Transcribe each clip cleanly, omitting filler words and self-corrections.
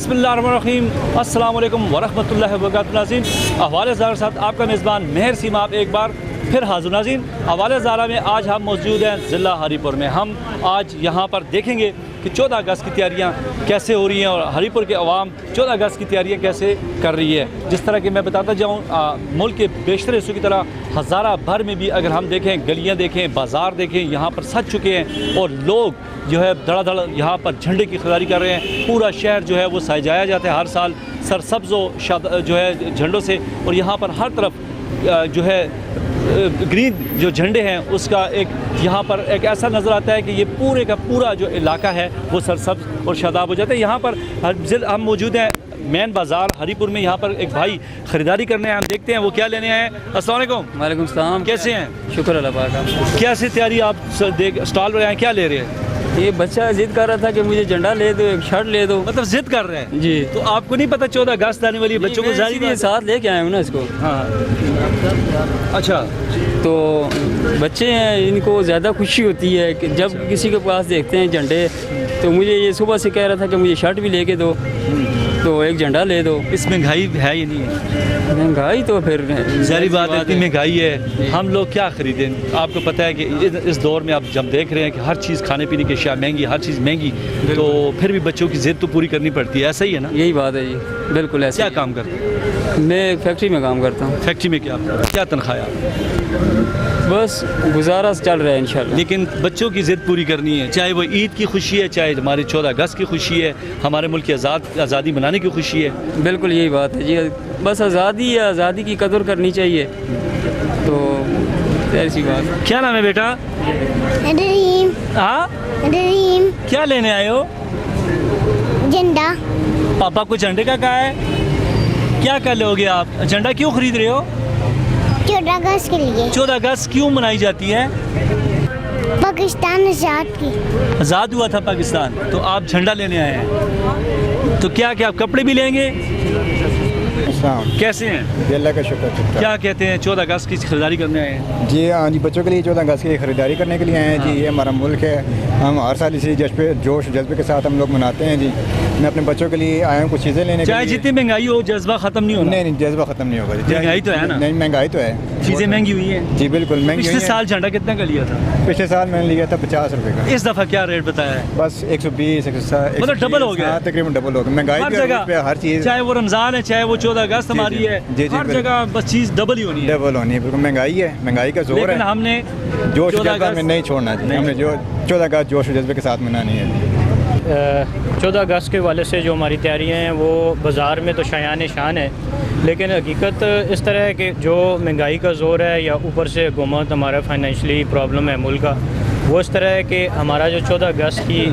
बिस्मिल्लाहिर्रहमानिर्रहीम अस्सलाम वालेकुम वरहमतुल्लाहि वबरकातुहू। नाज़रीन, अहवाल ज़ारा के साथ आपका मेज़बान मेहर सीमाब एक बार फिर हाज़िर। नाज़रीन, अहवाल ज़ारा में आज हम मौजूद हैं ज़िला हरीपुर में। हम आज यहाँ पर देखेंगे कि 14 अगस्त की तैयारियाँ कैसे हो रही हैं और हरीपुर के अवाम 14 अगस्त की तैयारियाँ कैसे कर रही है। जिस तरह कि मैं बताता जाऊँ, मुल्क के बेशतर हिस्सों की तरह हज़ारा भर में भी अगर हम देखें, गलियाँ देखें, बाज़ार देखें, यहाँ पर सज चुके हैं और लोग जो है धड़ाधड़ यहाँ पर झंडे की खरीदारी कर रहे हैं। पूरा शहर जो है वो सजाया जाता है हर साल सरसब्ज़ जो है झंडों से, और यहाँ पर हर तरफ जो है ग्रीन जो झंडे हैं उसका एक यहाँ पर एक ऐसा नज़र आता है कि ये पूरे का पूरा जो इलाका है वो सरसब्ज़ और शादाब हो जाता है। यहाँ पर हम मौजूद हैं मेन बाज़ार हरीपुर में। यहाँ पर एक भाई ख़रीदारी करने हैं, हम देखते हैं वो क्या लेने आए हैं। अस्सलाम वालेकुम। वालेकुम सलाम। कैसे हैं? शुक्र अल्लाह पाक का। कैसे तैयारी आप स्टॉल पर आए, क्या ले रहे हैं? ये बच्चा जिद कर रहा था कि मुझे झंडा ले दो, एक शर्ट ले दो। मतलब जिद कर रहे हैं जी। तो आपको नहीं पता 14 अगस्त आने वाली है, बच्चों को जारी साथ लेके आए हूँ ना इसको। हाँ, अच्छा। तो बच्चे हैं, इनको ज़्यादा खुशी होती है कि जब किसी के पास देखते हैं झंडे। तो मुझे ये सुबह से कह रहा था कि मुझे शर्ट भी लेके दो, तो एक झंडा ले दो। इस महंगाई है या नहीं है? महंगाई तो फिर जारी बात है, इतनी महंगाई है, हम लोग क्या खरीदें। आपको पता है कि इस दौर में आप जब देख रहे हैं कि हर चीज़ खाने पीने की अशिया महंगी, हर चीज़ महंगी, तो फिर भी बच्चों की ज़िद तो पूरी करनी पड़ती है। ऐसा ही है ना? यही बात है जी, बिल्कुल ऐसा। क्या काम करते हैं? मैं फैक्ट्री में काम करता हूँ। फैक्ट्री में क्या तनख्वाह है? बस गुजारा चल रहा है इंशाल्लाह। लेकिन बच्चों की ज़िद पूरी करनी है, चाहे वो ईद की खुशी है, चाहे हमारे 14 अगस्त की खुशी है, हमारे मुल्क की आज़ादी मनाने की खुशी है। बिल्कुल यही बात है जी, बस आज़ादी की कदर करनी चाहिए। तो ऐसी बात। क्या नाम है बेटा? ड्रीम। हाँ, ड्रीम। क्या लेने आए हो? झंडा। पापा को झंडे का कहा है, क्या कर लोगे आप? झंडा क्यों खरीद रहे हो? 14 अगस्त के लिए। 14 अगस्त क्यों मनाई जाती है? पाकिस्तान आज़ाद की। आज़ाद हुआ था पाकिस्तान, तो आप झंडा लेने आए हैं। तो क्या क्या आप कपड़े भी लेंगे? कैसे हैं? अल्लाह का शुक्र। क्या कहते हैं, 14 अगस्त की खरीदारी करने आए हैं? जी हाँ जी, बच्चों के लिए 14 अगस्त की खरीदारी करने के लिए आए हैं जी। ये हमारा मुल्क है, हम हर साल इसी जोश जज्बे के साथ हम लोग मनाते हैं जी। मैं अपने बच्चों के लिए आया हूँ कुछ चीज़ें लेने के लिए। चाहे जितनी महंगाई हो, जज्बा ख़त्म नहीं होना। नहीं, जज्बा ख़त्म नहीं होगा। महंगाई तो है ना? नहीं, महंगाई तो है, चीज़ें महंगी हुई हैं जी, बिल्कुल महंगी। पिछले साल झंडा कितना का लिया था? पिछले साल मैंने लिया था 50 रुपये का। इस दफ़ा क्या रेट बताया है? बस 120, 160, मतलब डबल हो गया। तकरीबन डबल हो गया। महंगाई हर जगह, हर चीज़, चाहे वो रमज़ान है, चाहे वो 14 अगस्त हमारी है, हर जगह बस चीज़ डबल ही होनी है। डबल होनी है, बिल्कुल महंगाई है, महंगाई का जोर है। लेकिन हमने जोश जज्बा में नहीं छोड़ना चाहिए, हमने जो 14 अगस्त जोश जज्बे के साथ मनानी है। 14 अगस्त के वाले से जो हमारी तैयारियाँ हैं वो बाज़ार में तो शायान शान है, लेकिन हकीकत इस तरह है कि जो महंगाई का ज़ोर है या ऊपर से हुकूमत हमारा फाइनेंशली प्रॉब्लम है मुल्क का, वो इस तरह है कि हमारा जो 14 अगस्त की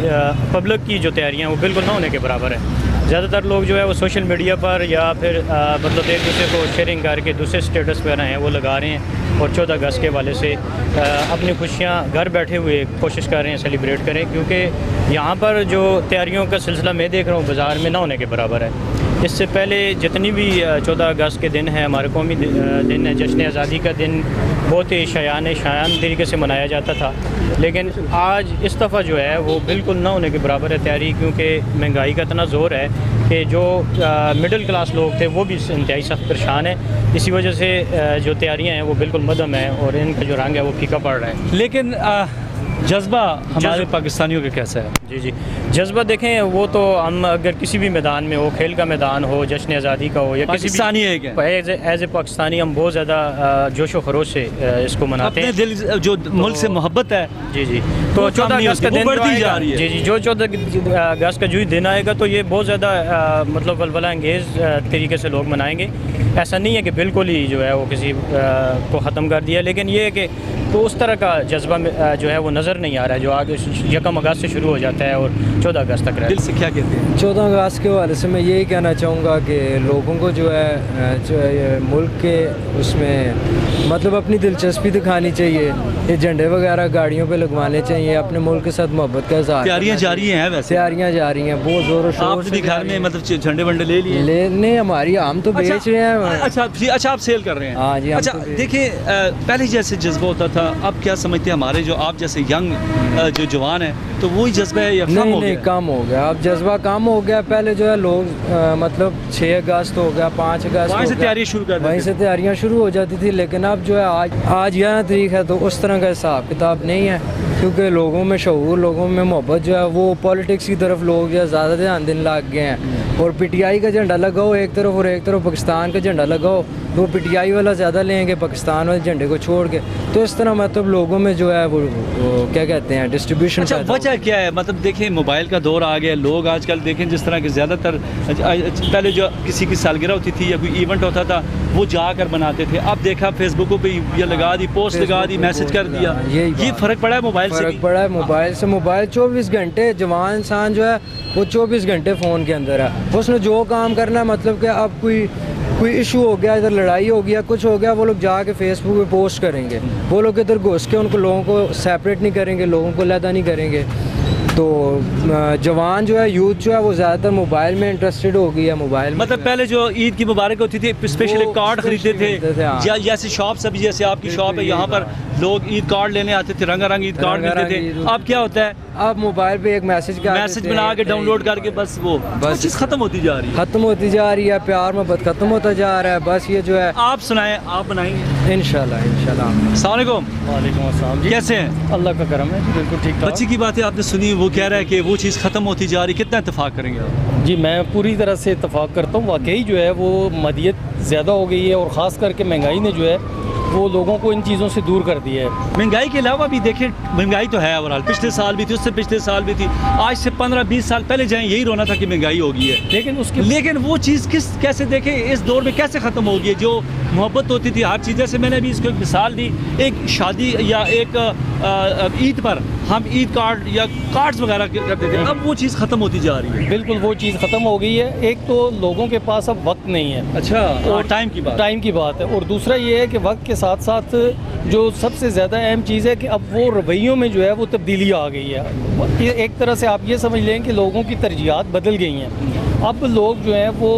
पब्लिक की जो तैयारियाँ वो बिल्कुल ना होने के बराबर है। ज़्यादातर लोग जो है वो सोशल मीडिया पर या फिर मतलब एक दूसरे को शेयरिंग करके दूसरे स्टेटस वगैरह हैं वो लगा रहे हैं, और 14 अगस्त के वाले से अपनी खुशियाँ घर बैठे हुए कोशिश कर रहे हैं सेलिब्रेट करें, क्योंकि यहाँ पर जो तैयारियों का सिलसिला मैं देख रहा हूँ बाज़ार में ना होने के बराबर है। इससे पहले जितनी भी 14 अगस्त के दिन है, हमारे कौमी दिन है, जश्न आज़ादी का दिन बहुत ही शायान तरीके से मनाया जाता था, लेकिन आज इस दफ़ा जो है वो बिल्कुल ना होने के बराबर है तैयारी, क्योंकि महंगाई का इतना ज़ोर है कि जो मिडिल क्लास लोग थे वो भी इंतहाई सख्त परेशान है। इसी वजह से जो तैयारियाँ हैं वो बिल्कुल मध्यम है और इनका जो रंग है वो फीका पड़ रहा है। लेकिन जज्बा हमारे पाकिस्तानियों का कैसा है? जी, जज्बा देखें, वो तो हम अगर किसी भी मैदान में हो, खेल का मैदान हो, जश्न आज़ादी का हो, या किसी भी एज ए पाकिस्तानी हम बहुत ज़्यादा जोशो खरोश से इसको मनाते हैं। दिल जो मुल्क से मोहब्बत है, जी, तो 14 अगस्त का दिन बढ़ती जा रही है। जी, जो 14 अगस्त का जो दिन आएगा तो ये बहुत ज़्यादा मतलब वलवला अंगेज़ तरीके से लोग मनाएंगे। ऐसा नहीं है कि बिल्कुल ही जो है वो किसी को ख़त्म कर दिया, लेकिन ये है कि तो उस तरह का जज्बा जो है वो नज़र नहीं आ रहा है जो आगे 1 अगस्त से शुरू हो जाता है और 14 अगस्त तक रहता है। दिल से क्या कहते हैं? 14 अगस्त के हवाले से मैं यही कहना चाहूँगा कि लोगों को जो है मुल्क के उसमें मतलब अपनी दिलचस्पी दिखानी चाहिए, ये झंडे वगैरह गाड़ियों पे लगवाने चाहिए, अपने मुल्क के साथ मोहब्बत का इज़हार। तैयारियाँ जारी हैं वैसे? तैयारियाँ जारी हैं, बहुत ज़ोर शोर से। घर में मतलब झंडे वंडे ले लिए? लेने हमारी हम तो बेच रहे हैं। अच्छा, आप सेल कर रहे हैं? हाँ जी। अच्छा, देखिए पहले जैसे जज्बा होता था, अब क्या समझते हैं हमारे जो आप जैसे यंग जो जवान हैं, तो तो वही जज्बा है या कम नहीं हो नहीं गया? कम हो गया, अब जज्बा कम हो गया। पहले जो है लोग मतलब 6 अगस्त हो गया, 5 अगस्त वहीं हो से गया, तैयारी शुरू कर वहीं देते से तैयारियां शुरू हो जाती थी। लेकिन अब जो है आज 11 तारीख है तो उस तरह का हिसाब किताब नहीं है, क्योंकि लोगों में शऊर, लोगों में मोहब्बत जो है वो पॉलिटिक्स की तरफ लोग या ज़्यादा ध्यान देने लग गए हैं। और पीटीआई का झंडा लगाओ एक तरफ और एक तरफ पाकिस्तान का झंडा लगाओ, तो पीटीआई वाला ज़्यादा लेंगे पाकिस्तान वाले झंडे को छोड़ के। तो इस तरह मतलब लोगों में जो है वो क्या कहते हैं डिस्ट्रीब्यूशन। अच्छा, वजह क्या है? मतलब देखें, मोबाइल का दौर आ गया, लोग आजकल देखें जिस तरह के ज़्यादातर पहले जो किसी की सालगिरह होती थी या कोई इवेंट होता था वो जाकर बनाते थे, अब देखा फेसबुक पे ये लगा दी, पोस्ट लगा दी, मैसेज कर दिया। ये फ़र्क पड़ा है मोबाइल से? फ़र्क पड़ा है मोबाइल से। मोबाइल 24 घंटे, जवान इंसान जो है वो 24 घंटे फ़ोन के अंदर है, उसने जो काम करना है, मतलब कि अब कोई इशू हो गया, इधर लड़ाई हो गया, कुछ हो गया, वो लोग जाके फेसबुक पे पोस्ट करेंगे, वो लोग इधर घुस के उनको लोगों को सेपरेट नहीं करेंगे, लोगों को अलहदा नहीं करेंगे। तो जवान जो है, यूथ जो है वो ज़्यादातर मोबाइल में इंटरेस्टेड हो गई है। मोबाइल मतलब पहले जो ईद की मुबारक होती थी स्पेशल वो कार्ड खरीदते खरीदते थे, हाँ। थे, जैसे शॉप सभी, जैसे आपकी शॉप है यहाँ पर लोग ईद कार्ड लेने आते थे, रंगारंग ईद कार्ड मिलते थे। अब क्या होता है, अब मोबाइल पे एक मैसेज बना के डाउनलोड करके बस वो चीज़ खत्म होती जा रही है, ख़त्म होती जा रही है, प्यार मोहब्बत ख़त्म होता जा रहा है। बस ये जो है, आप सुनाएं, आप बनाएंगे इंशाल्लाह। अस्सलाम वालेकुम। वालेकुम अस्सलाम जी। कैसे हैं? अल्लाह का करम है, बिल्कुल ठीक ठाक। बच्ची की बातें आपने सुनी, वो कह रहा है कि वो चीज़ ख़त्म होती जा रही, कितना इत्तेफाक करेंगे आप? जी, मैं पूरी तरह से इत्तेफाक करता हूँ। वाकई जो है वो मदियत ज़्यादा हो गई है और ख़ास करके महंगाई ने जो है वो लोगों को इन चीज़ों से दूर कर दिया है। महंगाई के अलावा भी देखें, महंगाई तो है ओवरऑल, पिछले साल भी थी, उससे पिछले साल भी थी, आज से 15-20 साल पहले जाएं यही रोना था कि महंगाई हो गई है, लेकिन वो चीज़ कैसे देखें इस दौर में कैसे ख़त्म हो गई है? जो मोहब्बत होती थी हर चीज़, जैसे मैंने अभी इसको एक मिसाल दी, एक शादी या एक ईद पर हम ईद कार्ड या कार्ड्स वगैरह करते थे, अब वो चीज़ ख़त्म होती जा रही है। बिल्कुल वो चीज़ ख़त्म हो गई है। एक तो लोगों के पास अब वक्त नहीं है। अच्छा, और टाइम की बात है। और दूसरा ये है कि वक्त के साथ साथ जो सबसे ज़्यादा अहम चीज़ है कि अब वो रवैयों में जो है वो तब्दीली आ गई है। एक तरह से आप ये समझ लें कि लोगों की तरजीहात बदल गई हैं। अब लोग जो हैं वो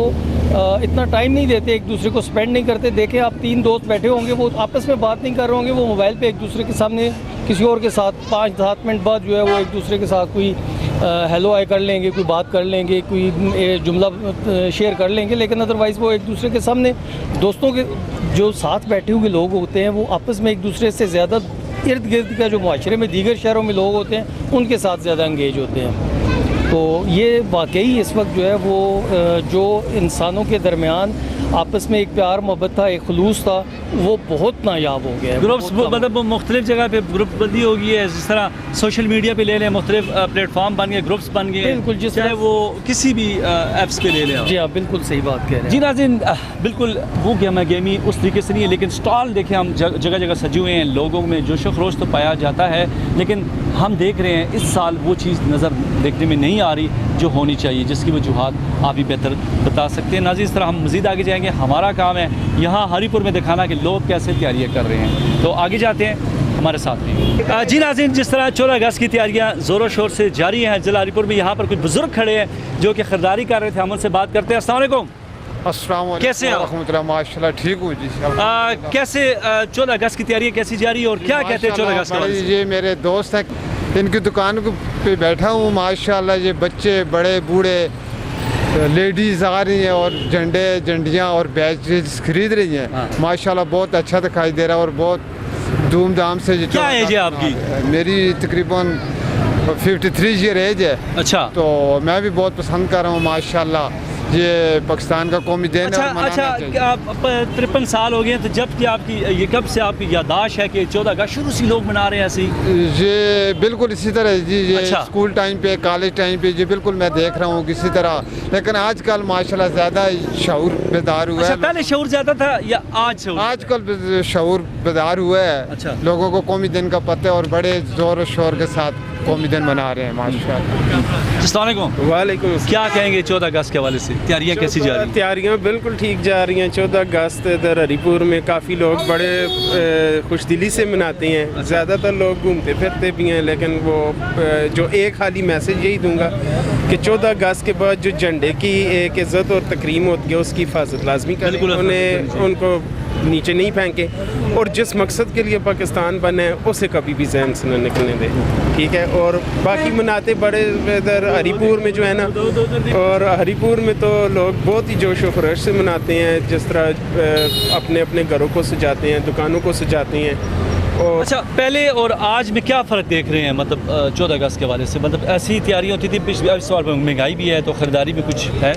इतना टाइम नहीं देते, एक दूसरे को स्पेंड नहीं करते। देखें, आप 3 दोस्त बैठे होंगे, वो आपस में बात नहीं कर रहे होंगे, वो मोबाइल पे एक दूसरे के सामने किसी और के साथ 5-7 मिनट बाद जो है वो एक दूसरे के साथ कोई हेलो हाय कर लेंगे, कोई बात कर लेंगे, कोई जुमला शेयर कर लेंगे, लेकिन अदरवाइज़ वो एक दूसरे के सामने, दोस्तों के जो साथ बैठे हुए लोग होते हैं वो आपस में एक दूसरे से ज़्यादा इर्द गिर्द का जो माशरे में दीगर शहरों में लोग होते हैं उनके साथ ज़्यादा इंगेज होते हैं। तो ये वाकई इस वक्त जो है वो जो इंसानों के दरमियान आपस में एक प्यार मोहब्बत था, एक खुलूस था, वो बहुत नायाब हो गया है। ग्रुप्स मतलब मुख्तलिफ जगह पे ग्रुप बंदी हो गई है, जिस तरह सोशल मीडिया पे ले लें, मुख्तलिफ प्लेटफॉर्म बन गए, ग्रुप्स बन गए, बिल्कुल, जिस चाहे वो किसी भी ऐप्स पे ले लें। जी हाँ, बिल्कुल सही बात कह रहे हैं जी नाज़रीन, बिल्कुल वो गेमी उस तरीके से नहीं है, लेकिन स्टॉल देखें हम जगह जगह सजे हुए हैं, लोगों में जोश खरोश तो पाया जाता है, लेकिन हम देख रहे हैं इस साल वो चीज़ नज़र देखने में नहीं आ रही जो होनी चाहिए, जिसकी वजूहात आप भी बेहतर बता सकते हैं। नाज़रीन, इस तरह हम मज़ीद आगे जाएंगे, हमारा काम है यहाँ हरीपुर में दिखाना कि लोग कैसे तैयारियाँ कर रहे हैं, तो आगे जाते हैं हमारे साथ में। जी नाज़रीन, जिस तरह 14 अगस्त की तैयारियाँ ज़ोरों शोर से जारी हैं ज़िला हरीपुर में, यहाँ पर कुछ बुज़ुर्ग खड़े हैं जो कि ख़रीदारी कर रहे थे, हम उनसे बात करते हैं। अस्सलाम वालेकुम। कैसे हैं? माशाल्लाह ठीक हूँ जी। कैसे 14 अगस्त की तैयारी कैसी जा रही है और क्या कहते हैं 14 अगस्त के? ये मेरे दोस्त हैं, इनकी दुकान पे बैठा हूँ। माशाल्लाह ये बच्चे बड़े बूढ़े लेडीज़ आ रही हैं और झंडियाँ और बैच खरीद रही हैं। माशाल्लाह बहुत अच्छा दिखाई दे रहा है और बहुत धूमधाम से। क्या एज है आपकी? मेरी तकरीबन 53 ईयर एज है। अच्छा, तो मैं भी बहुत पसंद कर रहा हूँ माशाल्लाह। ये पाकिस्तान का कौमी दिन है। अच्छा, 53 साल हो गए, तो जब कि आपकी ये कब से आपकी यादाश्त है कि 14 अगस्त शुरू से लोग मना रहे हैं ऐसे ही? ये बिल्कुल इसी तरह जी, ये अच्छा। स्कूल टाइम पे, कॉलेज टाइम पे, ये बिल्कुल मैं देख रहा हूँ किसी तरह। लेकिन आजकल माशाल्लाह ज़्यादा शऊर बेदार हुआ है। अच्छा, पहले शऊर ज़्यादा था या आज शऊर? आजकल शऊर बेदार हुआ है। अच्छा। लोगों को कौमी दिन का पता है और बड़े ज़ोर शोर के साथ कौमी दिन मना रहे हैं माशाल्लाह। अस्सलाम वालेकुम। वालेकुम। क्या कहेंगे 14 अगस्त के हवाले से तैयारियाँ कैसी जा रही हैं? तैयारियाँ बिल्कुल ठीक जा रही हैं। 14 अगस्त इधर हरीपुर में काफ़ी लोग बड़े खुशदिली से मनाते हैं। ज़्यादातर लोग घूमते फिरते भी हैं, लेकिन वो जो एक खाली मैसेज यही दूंगा कि 14 अगस्त के बाद जो झंडे की एक इज़्ज़त और तकरीम होती है उसकी हिफाजत लाजमी करें। उनको नीचे नहीं फेंके, और जिस मकसद के लिए पाकिस्तान बना है उसे कभी भी जहन से न निकलने दें, ठीक है। और बाकी मनाते बड़े इधर हरीपुर में जो है ना, और हरीपुर में तो लोग बहुत ही जोश व खरोश से मनाते हैं, जिस तरह अपने अपने घरों को सजाते हैं, दुकानों को सजाते हैं। और अच्छा, पहले और आज में क्या फ़र्क देख रहे हैं, मतलब 14 अगस्त के हवाले से? मतलब ऐसी तैयारियाँ होती थी पिछले, इस बार महंगाई भी है तो ख़रीदारी में कुछ है?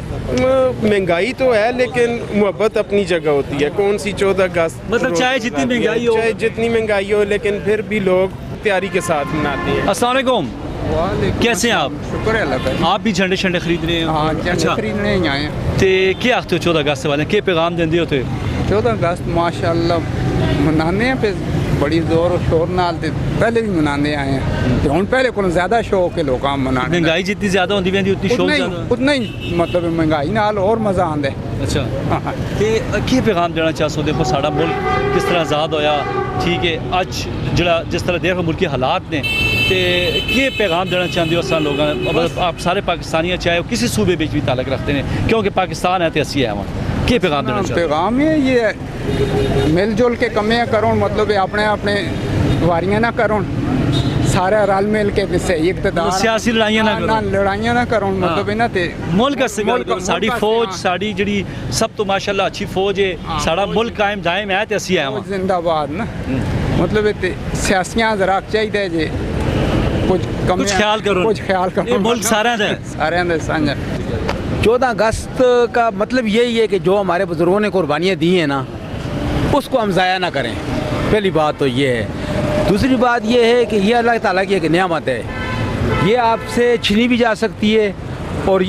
महंगाई तो है, लेकिन मोहब्बत अपनी जगह होती है। कौन सी 14 अगस्त, मतलब चाहे जितनी महंगाई हो, चाहे जितनी महंगाई हो, लेकिन फिर भी लोग तैयारी के साथ मनाते हैं। अस्सलाम वालेकुम, कैसे हैं आप? शुक्र है अल्लाह का। आप भी झंडे शंडे खरीद रहे हैं? हाँ, अच्छा, खरीदने ही आए हैं। तो क्या आखते हो 14 अगस्त वाले, क्या पैगाम देंदे हो? 14 अगस्त माशाअल्लाह मनाने हैं पे बड़ी जोर और शोर नाल ते पहले भी मनाने आए हैं, तो हम पहले को ज़्यादा शौक है लोग मनाने। महंगाई जितनी ज़्यादा होती है उतनी शौक ज़्यादा, उतना ही मतलब महंगाई नाल और मज़ा आंदा है। अच्छा, तो क्या पैगाम देना चाहते हो? देखो साड़ा मुल्क किस तरह आज़ाद होया, ठीक है, अज जरा जिस तरह देख मुल्क के हालात ने, तो क्या पैगाम देना चाहते हो असल लोगों? मतलब आप सारे पाकिस्तानी चाहे किसी सूबे बीच भी ताल्लुक रखते हैं, क्योंकि पाकिस्तान है तो असी है वहाँ, क्या पैगाम देना चाहते हो? पैगाम है ये मिलजुल के कमियाँ करो, मतलब अपने अपने वारियाँ ना करो, सारा रल मिल के सही इक़्तिदार, सियासी लड़ाइयाँ ना करो, मतलब ना ते मुल्क साड़ी फौज साड़ी जड़ी सब तो माशाल्लाह अच्छी फौज है, साड़ा मुल्क कायम दायम है तो असी है वहाँ जिंदाबाद ना, मतलब सियासियाँ जरा चाहिए जे कुछ ख्याल करो, मुल्क सारा है, सारे साझा। 14 अगस्त का मतलब यही है कि जो हमारे बुज़ुर्गों ने कुर्बानियाँ दी हैं ना, उसको हम ज़ाया ना करें, पहली बात तो ये है। दूसरी बात ये है कि ये अल्लाह ताला की एक नेमत है, ये आपसे छीनी भी जा सकती है और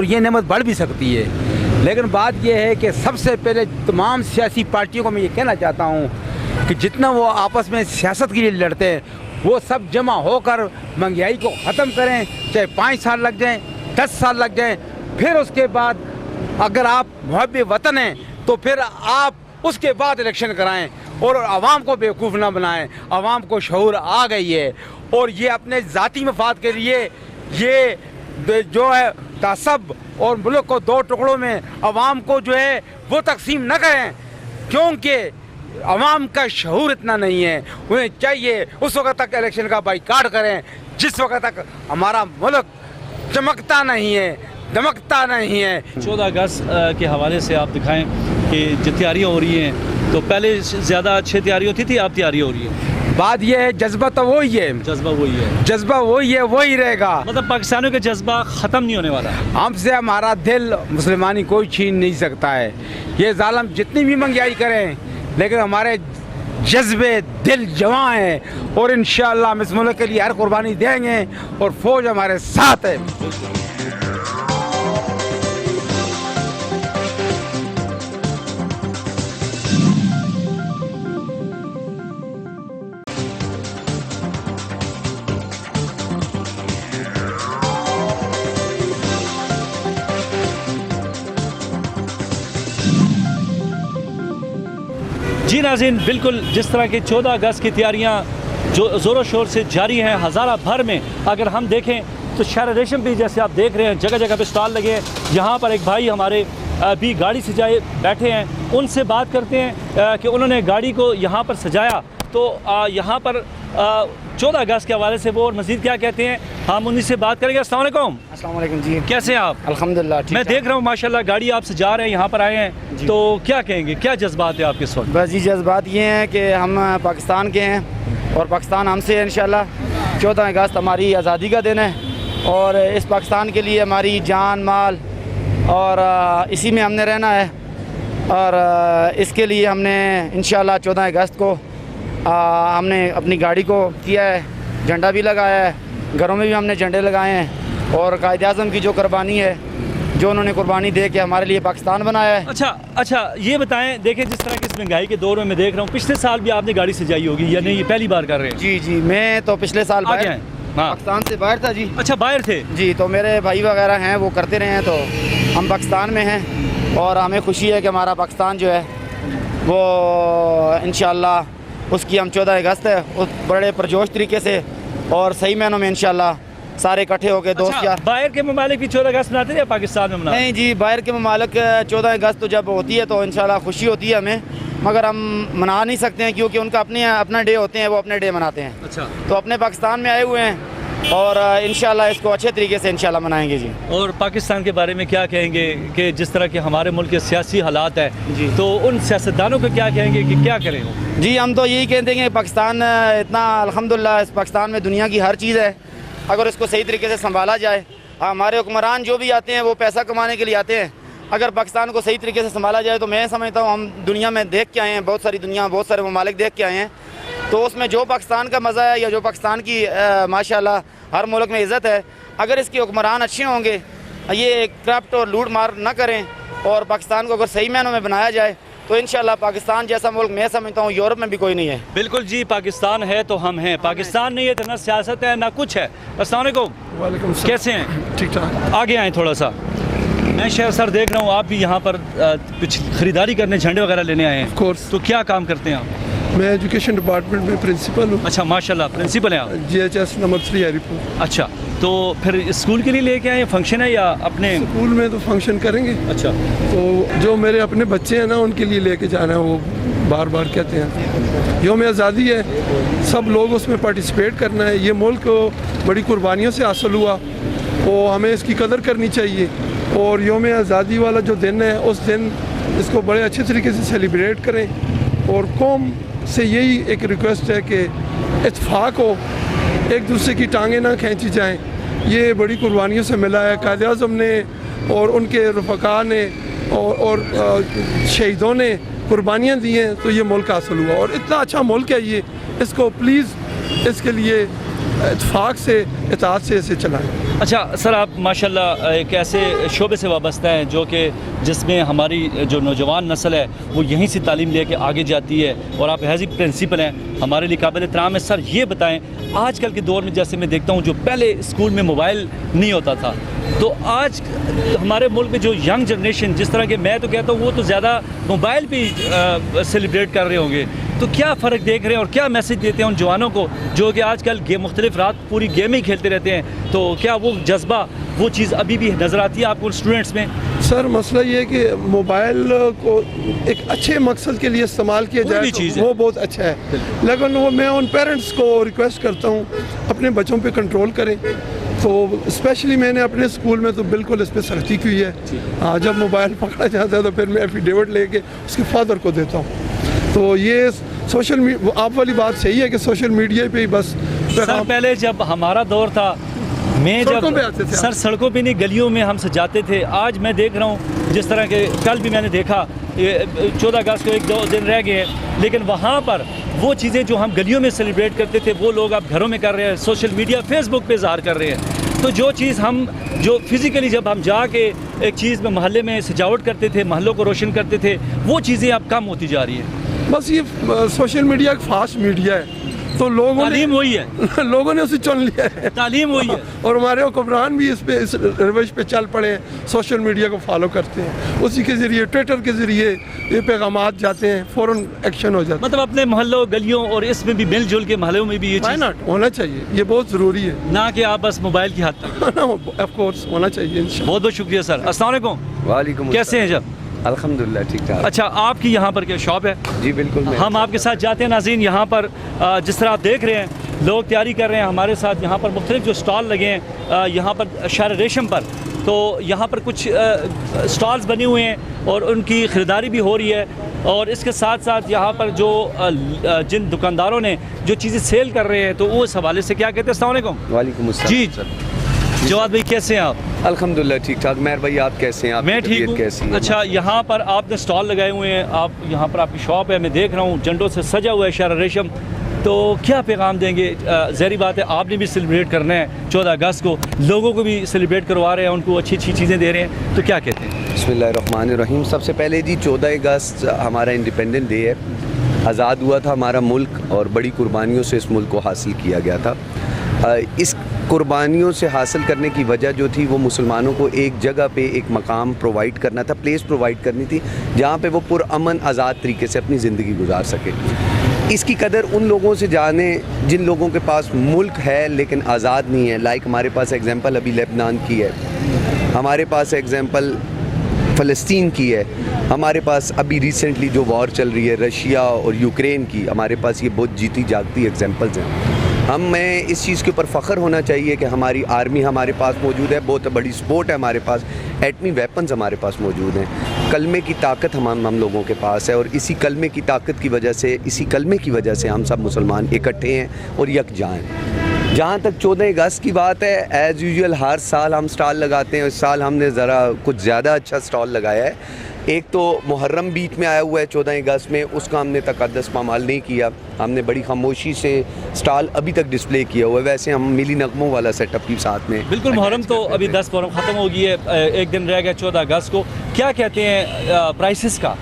ये नेमत बढ़ भी सकती है। लेकिन बात ये है कि सबसे पहले तमाम सियासी पार्टियों को मैं ये कहना चाहता हूँ कि जितना वो आपस में सियासत के लिए लड़ते हैं, वो सब जमा होकर महंगाई को ख़त्म करें, चाहे 5 साल लग जाएँ, 10 साल लग जाएँ। फिर उसके बाद अगर आप मुहब्बे वतन हैं तो फिर आप उसके बाद इलेक्शन कराएं और आवाम को बेवकूफ़ ना बनाएं। आवाम को शऊर आ गई है और ये अपने ज़ाती मफाद के लिए ये जो है तासब और मुल्क को 2 टुकड़ों में आवाम को जो है वो तकसीम न करें, क्योंकि आवाम का शऊर इतना नहीं है। उन्हें चाहिए उस वक्त तक इलेक्शन का बाइकाट करें जिस वक्त तक हमारा मुल्क चमकता नहीं है, दमकता नहीं है। 14 अगस्त के हवाले से आप दिखाएं कि जो तैयारियाँ हो रही हैं, तो पहले ज़्यादा अच्छी तैयारी होती थी, अब तैयारी हो रही है? बात यह है, जज्बा तो वही है, जज्बा वही है, जज्बा वही है, वही रहेगा। मतलब पाकिस्तानियों का जज्बा ख़त्म नहीं होने वाला। हमसे हमारा दिल मुसलमानी कोई छीन नहीं सकता है। ये जालिम जितनी भी महंगाई करें, लेकिन हमारे जज्बे दिल जवां हैं और इंशाअल्लाह हम इस मुल्क के लिए हर कुर्बानी देंगे और फौज हमारे साथ है। जी नाज़रीन, बिल्कुल जिस तरह की 14 अगस्त की तैयारियां जो ज़ोरों शोर से जारी हैं हज़ारा भर में, अगर हम देखें तो शहर रेशम भी जैसे आप देख रहे हैं जगह जगह पे स्टॉल लगे हैं। यहाँ पर एक भाई हमारे भी गाड़ी सजाए बैठे हैं, उनसे बात करते हैं कि उन्होंने गाड़ी को यहाँ पर सजाया, तो यहाँ पर 14 अगस्त के हवाले से वो और मज़ीद क्या कहते हैं हम उन्हीं से बात करेंगे। अस्सलाम वालेकुम। अस्सलाम वालेकुम जी, कैसे हैं आप? अल्हम्दुलिल्लाह ठीक। मैं देख रहा हूँ माशाल्लाह गाड़ी आप सजा रहे हैं, यहाँ पर आए हैं, तो क्या कहेंगे, क्या जज्बात है आपके इस वक्त? बस जी जज्बात ये हैं कि हम पाकिस्तान के हैं और पाकिस्तान हमसे है इंशाल्लाह। 14 अगस्त हमारी आज़ादी का दिन है और इस पाकिस्तान के लिए हमारी जान माल और इसी में हमने रहना है और इसके लिए हमने इंशाल्लाह 14 अगस्त को हमने अपनी गाड़ी को किया है, झंडा भी लगाया है, घरों में भी हमने झंडे लगाए हैं और कायद आज़म की जो कुर्बानी है, जो उन्होंने कुर्बानी दे के हमारे लिए पाकिस्तान बनाया है। अच्छा ये बताएं, देखें जिस तरह की इस महंगाई के दौर में मैं देख रहा हूँ, पिछले साल भी आपने गाड़ी सजाई होगी या नहीं, ये पहली बार कर रहे हैं? जी मैं तो पिछले साल पाकिस्तान से बाहर था जी। अच्छा, बाहर थे जी, तो मेरे भाई वगैरह हैं वो करते रहे हैं, तो हम पाकिस्तान में हैं और हमें खुशी है कि हमारा पाकिस्तान जो है वो इंशाल्लाह उसकी हम 14 अगस्त है उस बड़े पुरजोश तरीके से और सही मायनों में इंशाल्लाह सारे इकट्ठे होकर दोस्त यार। बाहर के ममालिक भी 14 अगस्त मनाते हैं या पाकिस्तान में मनाते हैं? नहीं जी, बाहर के ममालिक 14 अगस्त तो जब होती है तो इंशाल्लाह खुशी होती है हमें मगर हम मना नहीं सकते हैं क्योंकि उनका अपना डे होते हैं, वो अपने डे मनाते हैं। अच्छा, तो अपने पाकिस्तान में आए हुए हैं और इंशाल्लाह इसको अच्छे तरीके से इंशाल्लाह मनाएंगे जी। और पाकिस्तान के बारे में क्या कहेंगे कि जिस तरह के हमारे मुल्क के सियासी हालात हैं जी, तो उन सियासतदानों को क्या कहेंगे कि क्या करें वो? जी हम तो यही कहते हैं कि पाकिस्तान इतना अल्हम्दुलिल्लाह, इस पाकिस्तान में दुनिया की हर चीज़ है, अगर इसको सही तरीके से संभाला जाए। हमारे हुक्मरान जो भी आते हैं वो पैसा कमाने के लिए आते हैं, अगर पाकिस्तान को सही तरीके से संभाला जाए तो मैं समझता हूँ, हम दुनिया में देख के आए हैं, बहुत सारी दुनिया, बहुत सारे ममालिक देख के आए हैं, तो उसमें जो पाकिस्तान का मज़ा है या जो पाकिस्तान की माशाल्लाह हर मुल्क में इज़्ज़त है, अगर इसके हुक्मरान अच्छे होंगे, ये करप्ट और लूट मार ना करें और पाकिस्तान को अगर सही मायनों में बनाया जाए तो इंशाल्लाह पाकिस्तान जैसा मुल्क मैं समझता हूँ यूरोप में भी कोई नहीं है। बिल्कुल जी, पाकिस्तान है तो हम हैं, पाकिस्तान नहीं है तो ना सियासत है ना कुछ है। अस्सलाम वालेकुम, कैसे हैं? ठीक ठाक। आगे आएँ थोड़ा सा। मैं शेर सर देख रहा हूँ आप भी यहाँ पर कुछ ख़रीदारी करने, झंडे वगैरह लेने आए हैं। कोर्स। तो क्या काम करते हैं आप? मैं एजुकेशन डिपार्टमेंट में प्रिंसिपल हूँ। अच्छा, माशाल्लाह, प्रिंसिपल हैं आप? GHS number 3 Haripur. अच्छा, तो फिर स्कूल के लिए लेके आए, फंक्शन है या अपने? स्कूल में तो फंक्शन करेंगे। अच्छा, तो जो मेरे अपने बच्चे हैं ना उनके लिए लेके जाना है, वो बार बार कहते हैं यौम आज़ादी है, सब लोग उसमें पार्टिसिपेट करना है। ये मुल्क बड़ी कुर्बानियों से हासिल हुआ, तो हमें इसकी कदर करनी चाहिए। और यौम आज़ादी वाला जो दिन है उस दिन इसको बड़े अच्छे तरीके से सेलिब्रेट करें। और कौम से यही एक रिक्वेस्ट है कि इत्तेफाक हो, एक दूसरे की टांगें ना खींची जाएं। ये बड़ी कुर्बानियों से मिला है, कायद-ए-आज़म ने और उनके रफ़का ने और शहीदों ने कुर्बानियाँ दी हैं तो ये मुल्क हासिल हुआ। और इतना अच्छा मुल्क है ये, इसको प्लीज़ इसके लिए इत्तेफाक से, इत्तेहाद से इसे चलाएं। अच्छा सर, आप माशाल्लाह एक ऐसे शोबे से वाबस्ता हैं जो कि जिसमें हमारी जो नौजवान नस्ल है वो यहीं से तालीम लेके आगे जाती है और आप एज ए प्रिंसिपल हैं, हमारे लिए काबिल एहतराम है। सर ये बताएं, आजकल के दौर में जैसे मैं देखता हूँ जो पहले स्कूल में मोबाइल नहीं होता था, तो आज हमारे मुल्क में जो यंग जनरेशन, जिस तरह के मैं तो कहता हूँ वो तो ज़्यादा मोबाइल पे सेलिब्रेट कर रहे होंगे, तो क्या फ़र्क देख रहे हैं और क्या मैसेज देते हैं उन जवानों को जो कि आजकल मुख्तलिफ रात पूरी गेम ही खेलते रहते हैं? तो क्या वो जज्बा, वो चीज़ अभी भी नज़र आती है आपको स्टूडेंट्स में? सर मसला ये है कि मोबाइल को एक अच्छे मकसद के लिए इस्तेमाल किया जाए तो वो बहुत अच्छा है, लेकिन वो मैं उन पेरेंट्स को रिक्वेस्ट करता हूँ अपने बच्चों पे कंट्रोल करें। तो स्पेशली मैंने अपने स्कूल में तो बिल्कुल इस पर सख्ती की है। हाँ, जब मोबाइल पकड़ा जाता है तो फिर मैं एफिडेविट लेके उसके फादर को देता हूँ। तो ये सोशल आप वाली बात सही है कि सोशल मीडिया पे ही बस। सर पहले जब हमारा दौर था, मैं जब सर सड़कों पे नहीं गलियों में हम सजाते थे। आज मैं देख रहा हूँ जिस तरह के, कल भी मैंने देखा 14 अगस्त को 1-2 दिन रह गए हैं, लेकिन वहाँ पर वो चीज़ें जो हम गलियों में सेलिब्रेट करते थे वो लोग अब घरों में कर रहे हैं, सोशल मीडिया फेसबुक पे ज़ाहिर कर रहे हैं। तो जो चीज़ हम जो फिज़िकली जब हम जाके एक चीज़ में मोहल्ले में सजावट करते थे, महलों को रोशन करते थे, वो चीज़ें अब कम होती जा रही है। बस ये सोशल मीडिया एक फास्ट मीडिया है, तो लोगों ने वही है लोगों ने उसे चुन लिया है, तालीम वही है। और हमारे हुक्मरान भी इस रवैश पे चल पड़े हैं, सोशल मीडिया को फॉलो करते हैं, उसी के ज़रिए, ट्विटर के ज़रिए ये पैगामात जाते हैं, फ़ौरन एक्शन हो जाता है। मतलब अपने मोहल्लों गलियों और इसमें भी मिलजुल के महलों में भी ये चीज़ होना चाहिए, ये बहुत ज़रूरी है, ना कि आप बस मोबाइल की हद तक। ऑफ कोर्स होना चाहिए। बहुत बहुत शुक्रिया सर। अस्सलाम वालेकुम। वालेकुम। कैसे हैं जब? अल्हम्दुलिल्लाह ठीक ठाक। अच्छा, आपकी यहाँ पर क्या शॉप है? जी बिल्कुल। हम आपके साथ जाते हैं नाज़रीन। यहाँ पर जिस तरह आप देख रहे हैं लोग तैयारी कर रहे हैं हमारे साथ, यहाँ पर मुख्तलिफ जो स्टॉल लगे हैं यहाँ पर शहर रेशम पर, तो यहाँ पर कुछ स्टॉल्स बने हुए हैं और उनकी ख़रीदारी भी हो रही है। और इसके साथ साथ यहाँ पर जो जिन दुकानदारों ने जो चीज़ें सेल कर रहे हैं तो वो इस हवाले से क्या कहते हैं? अस्सलाम वालेकुम। वालेकुम अस्सलाम। जी जवाद भाई कैसे हैं आप? अल्हम्दुलिल्लाह ठीक ठाक। मेहर भाई आप कैसे हैं? आप? मैं ठीक हूँ। अच्छा, यहाँ पर आपने स्टॉल लगाए हुए हैं, आप यहाँ पर आपकी शॉप है, मैं देख रहा हूँ झंडों से सजा हुआ है शहर रेशम, तो क्या पैगाम देंगे? ज़ाहिर बात है आपने भी सेलिब्रेट करना है 14 अगस्त को, लोगों को भी सेलिब्रेट करवा रहे हैं, उनको अच्छी अच्छी चीज़ें दे रहे हैं, तो क्या कहते हैं? बिस्मिल्लाहिर्रहमानिर्रहीम। सबसे पहले जी 14 अगस्त हमारा इंडिपेंडेंट डे है, आज़ाद हुआ था हमारा मुल्क और बड़ी कुर्बानियों से इस मुल्क को हासिल किया गया था। इस कुर्बानियों से हासिल करने की वजह जो थी वो मुसलमानों को एक जगह पे एक मकाम प्रोवाइड करना था, प्लेस प्रोवाइड करनी थी जहाँ पे वो पुरअमन आज़ाद तरीके से अपनी ज़िंदगी गुजार सके। इसकी कदर उन लोगों से जाने जिन लोगों के पास मुल्क है लेकिन आज़ाद नहीं है। लाइक हमारे पास एग्ज़ाम्पल अभी लेबनान की है, हमारे पास एग्ज़ाम्पल फ़लस्तीन की है, हमारे पास अभी रिसेंटली जो वॉर चल रही है रशिया और यूक्रेन की, हमारे पास ये बहुत जीती जागती एग्जांपल्स हैं। हमें इस चीज़ के ऊपर फ़ख्र होना चाहिए कि हमारी आर्मी हमारे पास मौजूद है, बहुत बड़ी सपोर्ट है हमारे पास, एटमी वेपन्स हमारे पास मौजूद हैं, कलमे की ताकत हम लोगों के पास है, और इसी कलमे की ताकत की वजह से, इसी कलमे की वजह से हम सब मुसलमान इकट्ठे हैं और यकजा हैं। जहाँ तक 14 अगस्त की बात है, एज़ यूजुअल हर साल हम स्टॉल लगाते हैं। इस साल हमने ज़रा कुछ ज़्यादा अच्छा स्टॉल लगाया है। एक तो मुहर्रम बीच में आया हुआ है 14 अगस्त में, उसका हमने तक़द्दुस पामाल नहीं किया, हमने बड़ी खामोशी से स्टॉल अभी तक डिस्प्ले किया हुआ है। वैसे हम मिली नगमों वाला सेटअप भी साथ में। बिल्कुल, मुहर्रम तो अभी 10 मुहर्रम ख़त्म हो गई है, एक दिन रह गया 14 अगस्त को। क्या कहते हैं प्राइसेस का?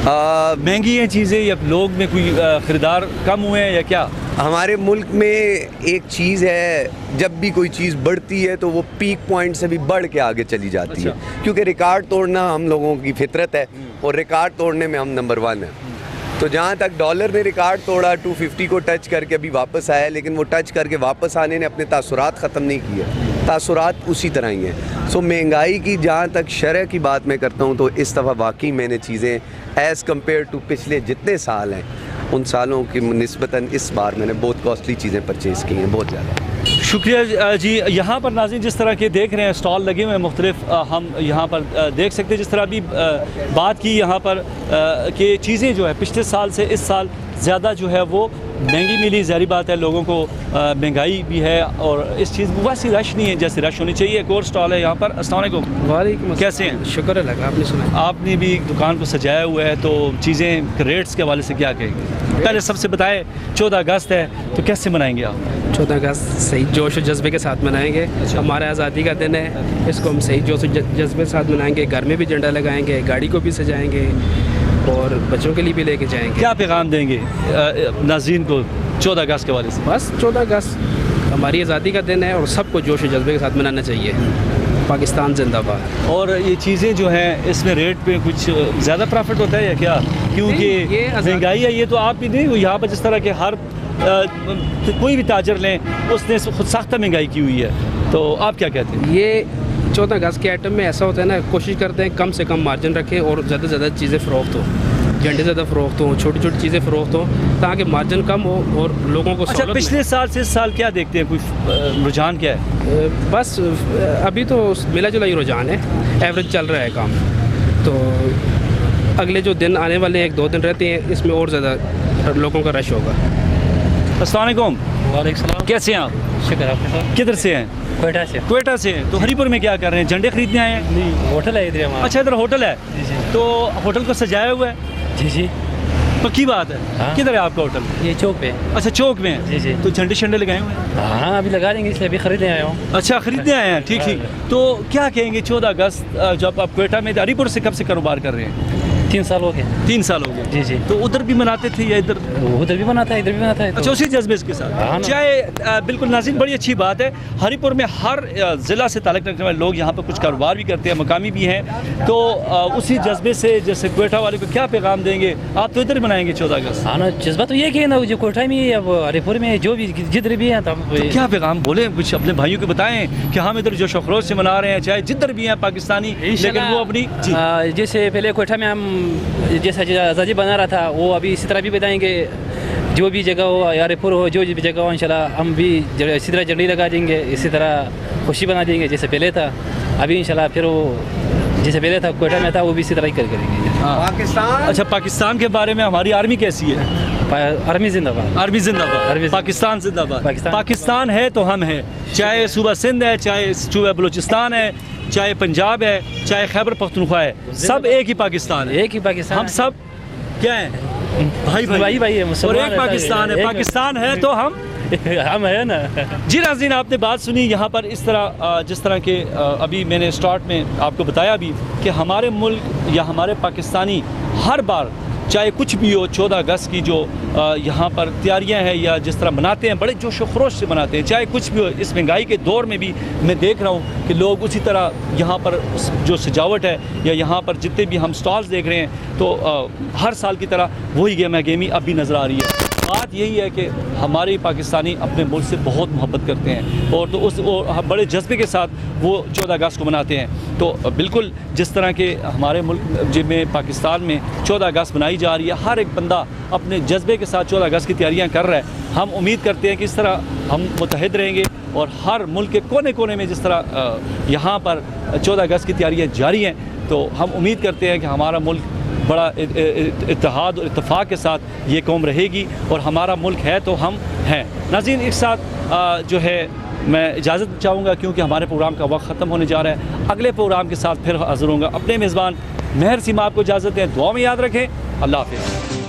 महंगी हैं चीज़ें या लोग में कोई ख़रीदार कम हुए हैं या क्या? हमारे मुल्क में एक चीज़ है, जब भी कोई चीज़ बढ़ती है तो वो पीक पॉइंट से भी बढ़ के आगे चली जाती है, क्योंकि रिकॉर्ड तोड़ना हम लोगों की फितरत है और रिकॉर्ड तोड़ने में हम नंबर 1 हैं। तो जहाँ तक डॉलर ने रिकॉर्ड तोड़ा 250 को टच करके अभी वापस आया, लेकिन वो टच करके वापस आने ने अपने तासुरात ख़त्म नहीं किए, तासुरात उसी तरह ही हैं। सो महंगाई की जहाँ तक शरह की बात मैं करता हूँ तो इस दफ़ा वाकई मैंने चीज़ें एज़ कम्पेयर टू पिछले जितने साल हैं उन सालों की निस्बतन इस बार मैंने बहुत कॉस्टली चीज़ें परचेज़ की हैं, बहुत ज़्यादा। शुक्रिया जी। यहाँ पर नाज़रीन जिस तरह के देख रहे हैं स्टॉल लगे हुए हैं मुख्तलिफ, हम यहाँ पर देख सकते हैं जिस तरह अभी बात की यहाँ पर कि चीज़ें जो है पिछले साल से इस साल ज़्यादा जो है वो महंगी मिली। ज़ाहिर बात है लोगों को महंगाई भी है और इस चीज़ में वैसी रश नहीं है जैसे रश होनी चाहिए। एक और स्टॉल है यहाँ पर। अस्सलाम वालेकुम, कैसे हैं? शुक्र अल्लाह का, आपने सुना? आपने भी दुकान को सजाया हुआ है, तो चीज़ें रेट्स के हवाले से क्या कहेंगे? पहले सबसे बताएं, 14 अगस्त है तो कैसे मनाएंगे आप? 14 अगस्त सही जोश और जज्बे के साथ मनाएंगे। हमारा आज़ादी का दिन है, इसको हम सही जोश और जज्बे के साथ मनाएंगे। घर में भी झंडा लगाएंगे, गाड़ी को भी सजाएंगे और बच्चों के लिए भी लेके जाएंगे। क्या पैगाम देंगे नाज़रीन को 14 अगस्त के वाले से? बस 14 अगस्त हमारी आज़ादी का दिन है और सबको जोश और जज्बे के साथ मनाना चाहिए। पाकिस्तान जिंदाबाद। और ये चीज़ें जो हैं इसमें रेट पे कुछ ज़्यादा प्रॉफिट होता है या क्या? क्योंकि महंगाई है, ये तो आप भी नहीं, यहाँ पर जिस तरह के हर कोई भी ताजर लें उसने खुद साख्ता महंगाई की हुई है, तो आप क्या कहते हैं? ये 14 अगस्त के आइटम में ऐसा होता है ना, कोशिश करते हैं कम से कम मार्जिन रखें और ज़्यादा से ज़्यादा चीज़ें फ़रोख्त हो, झंडे ज़्यादा फ़रोख्त हो, छोटी छोटी चीज़ें फ़रोख्त हो ताकि मार्जिन कम हो और लोगों को। अच्छा, पिछले साल से इस साल क्या देखते हैं, कोई रुझान क्या है? बस अभी तो मिला जुला ही रुझान है, एवरेज चल रहा है काम। तो अगले जो दिन आने वाले 1-2 दिन रहते हैं इसमें और ज़्यादा लोगों का रश होगा। अस्सलाम वालेकुम, कैसे हैं आप? शुक्र आपके। किधर से हैं? क्वेटा से। क्वेटा से। तो हरीपुर में क्या कर रहे हैं? झंडे खरीदने आए हैं? नहीं, होटल है इधर हमारा। अच्छा, इधर होटल है। जी जी। तो होटल को सजाया हुआ है? जी जी। पक्की बात है। हाँ। किधर है आपका होटल? ये चौक पे। अच्छा, चौक में। जी जी। तो झंडे शंडे लगाए हुए हैं? हाँ, अभी लगा देंगे, इसलिए अभी खरीदने आया हूँ। अच्छा, खरीदने आए हैं, ठीक ठीक। तो क्या कहेंगे 14 अगस्त जब आप क्वेटा में, हरीपुर से कब से कारोबार कर रहे हैं? 3 साल हो गए। 3 साल हो गए। जी जी। तो उधर भी मनाते थे या इधर? उधर भी मनाता है, इधर भी मनाता है। अच्छा, उसी जज्बे के साथ। चाहे बिल्कुल नाज़रीन, बड़ी अच्छी बात है। हरीपुर में हर ज़िला से ताल्लुक़ रखने वाले लोग यहाँ पर कुछ कारोबार भी करते हैं, मकामी भी हैं, तो उसी जज्बे से जैसे क्वेटा वाले को क्या पैगाम देंगे? आप तो इधर मनाएंगे 14 अगस्त। हाँ ना, जज्बा तो ये कि ना जो क्वेटा में अब हरीपुर में जो भी जिधर भी हैं, तो क्या पैगाम बोले, कुछ अपने भाइयों को बताएं कि हम इधर जो शौक़ से मना रहे हैं, चाहे जिधर भी हैं पाकिस्तानी, लेकिन वो अपनी जैसे पहले क्वेटा में हम जैसा आज़ादी बना रहा था वो अभी इसी तरह भी बताएंगे। जो भी जगह हो, हरीपुर हो, जो भी जगह हो, इंशाल्लाह हम भी इसी तरह झंडी लगा देंगे, इसी तरह खुशी बना देंगे जैसे पहले था। अभी इंशाल्लाह फिर वो जैसे पहले था क्वेटा में था वो भी इसी तरह ही कर करेंगे। पाकिस्तान। अच्छा, पाकिस्तान के बारे में हमारी आर्मी कैसी है? आर्मी जिंदाबाद। आर्मी जिंदाबाद। पाकिस्तान जिंदाबाद। पाकिस्तान है तो हम हैं, चाहे सूबा सिंध है, चाहे सूबा बलूचिस्तान है, चाहे पंजाब है, चाहे खैबर पख्तूनख्वा है, सब एक ही पाकिस्तान है। एक ही पाकिस्तान। हम सब क्या हैं? भाई है, और एक पाकिस्तान है। पाकिस्तान है तो हम है ना। जी नाज़रीन, आपने बात सुनी। यहाँ पर इस तरह जिस तरह के अभी मैंने स्टार्ट में आपको बताया भी कि हमारे मुल्क या हमारे पाकिस्तानी हर बार चाहे कुछ भी हो, 14 अगस्त की जो यहाँ पर तैयारियाँ हैं या जिस तरह मनाते हैं, बड़े जोश व खरोश से मनाते हैं, चाहे कुछ भी हो। इस महंगाई के दौर में भी मैं देख रहा हूँ कि लोग उसी तरह यहाँ पर जो सजावट है या यहाँ पर जितने भी हम स्टॉल्स देख रहे हैं, तो हर साल की तरह वही गेमा गेमी अब भी नज़र आ रही है। बात यही है कि हमारे पाकिस्तानी अपने मुल्क से बहुत मोहब्बत करते हैं और तो उस बड़े जज्बे के साथ वो 14 अगस्त को मनाते हैं। तो बिल्कुल जिस तरह के हमारे मुल्क में पाकिस्तान में 14 अगस्त मनाई जा रही है, हर एक बंदा अपने जज्बे के साथ 14 अगस्त की तैयारियां कर रहा है। हम उम्मीद करते हैं कि इस तरह हम मुतहद रहेंगे और हर मुल्क के कोने कोने में जिस तरह यहाँ पर 14 अगस्त की तैयारियाँ जारी हैं, तो हम उम्मीद करते हैं कि हमारा मुल्क बड़ा इत्तेहाद और इत्तेफाक के साथ ये कौम रहेगी और हमारा मुल्क है तो हम हैं। नाज़रीन, एक साथ जो है मैं इजाज़त चाहूँगा क्योंकि हमारे प्रोग्राम का वक्त ख़त्म होने जा रहा है। अगले प्रोग्राम के साथ फिर हाज़िर होऊंगा। अपने मेज़बान मेहर सीमा आपको इजाज़त दें, दुआ में याद रखें। अल्लाह हाफ़िज़।